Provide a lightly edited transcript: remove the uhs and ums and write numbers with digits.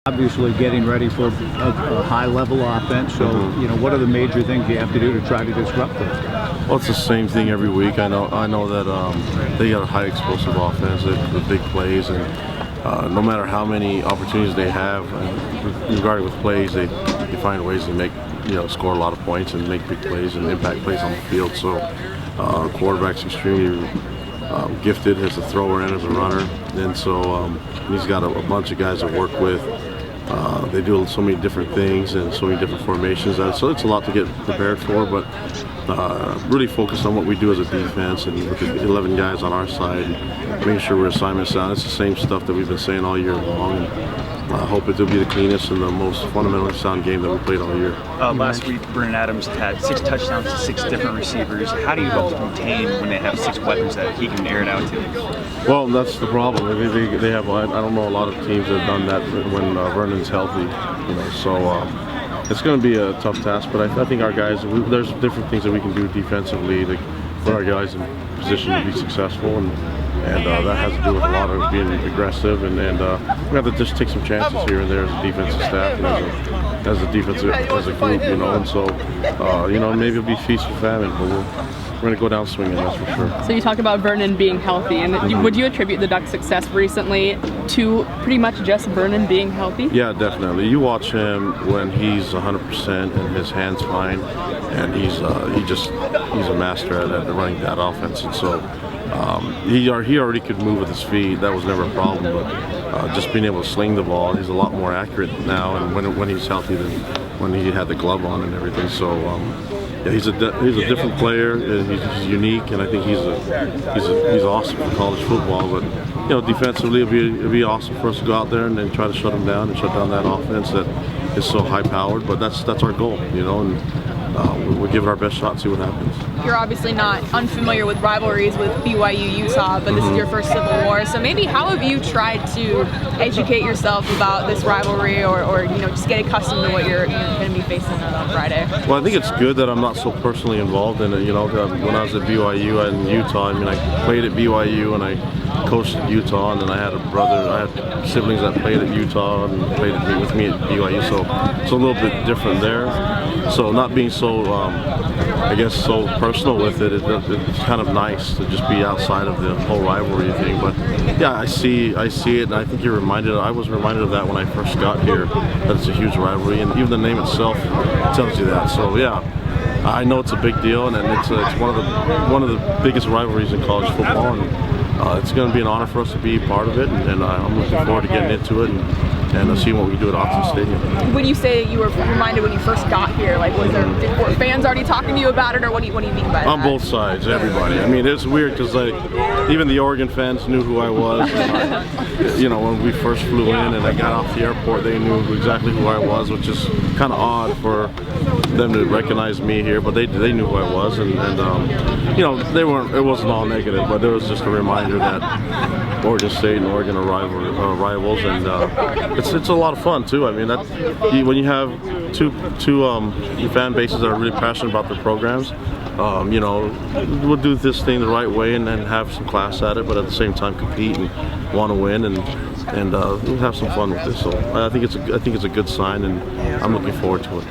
Obviously getting ready for a high-level offense, so what are the major things you have to do to try to disrupt them? Well, it's the same thing every week. I know that they got a high explosive offense with big plays, and no matter how many opportunities they have, regarding with plays, they find ways to make score a lot of points and make big plays and impact plays on the field. So quarterback's extremely gifted as a thrower and as a runner, and so he's got a bunch of guys to work with. They do so many different things and so many different formations, so it's a lot to get prepared for, but really focused on what we do as a defense and with the 11 guys on our side, making sure we're assignment sound. It's the same stuff that we've been saying all year long, and I hope it will be the cleanest and the most fundamentally sound game that we played all year. Last week, Vernon had 6 touchdowns to 6 different receivers. How do you hope to contain when they have 6 weapons that he can air it out to? Well, that's the problem. They have. I don't know a lot of teams that have done that when Vernon's healthy. So it's going to be a tough task. But I think our guys. There's different things that we can do defensively to put our guys in position to be successful, and that has to do with a lot of being aggressive, and we have to just take some chances here and there as a defensive staff and as a group, and so maybe it'll be feast or famine, but we're going to go down swinging, that's for sure. So you talk about Vernon being healthy, and would you attribute the Ducks' success recently to pretty much just Vernon being healthy? Yeah, definitely. You watch him when he's 100% and his hand's fine, and he's a master at running that offense, and so he already could move with his feet. That was never a problem, but just being able to sling the ball, he's a lot more accurate now, and when he's healthy than when he had the glove on and everything. So yeah, he's a different player. He's unique, and I think he's awesome for college football. But defensively, it'll be awesome for us to go out there and then try to shut him down and shut down that offense that is so high powered. But that's our goal, and we'll give it our best shot and see what happens. You're obviously not unfamiliar with rivalries with BYU, Utah, but this is your first Civil War. So maybe how have you tried to educate yourself about this rivalry, or just get accustomed to what you're going to be facing on Friday? Well, I think it's good that I'm not so personally involved in it. When I was at BYU and Utah, I played at BYU and I coached at Utah, and then I had siblings that played at Utah and played with me at BYU, so it's a little bit different there. So not being so, so personal with it, it's kind of nice to just be outside of the whole rivalry thing. But yeah, I see it, and I think I was reminded of that when I first got here, that it's a huge rivalry, and even the name itself tells you that. So yeah, I know it's a big deal, and it's one of the biggest rivalries in college football, and it's going to be an honor for us to be part of it, and I'm looking forward to getting into it and seeing what we do at Austin Stadium. When you say you were reminded when you first got here, were fans already talking to you about it, or what do you mean by that? On both sides, everybody. It's weird because even the Oregon fans knew who I was. When we first flew in and I got off the airport, they knew exactly who I was, which is kind of odd for them to recognize me here, but they knew who I was, and they weren't. It wasn't all negative, but it was just a reminder that Oregon State and Oregon are rivals, and it's a lot of fun too. When you have two fan bases that are really passionate about their programs, we'll do this thing the right way and have some class at it, but at the same time compete and want to win and we'll have some fun with this. So I think it's a good sign, and I'm looking forward to it.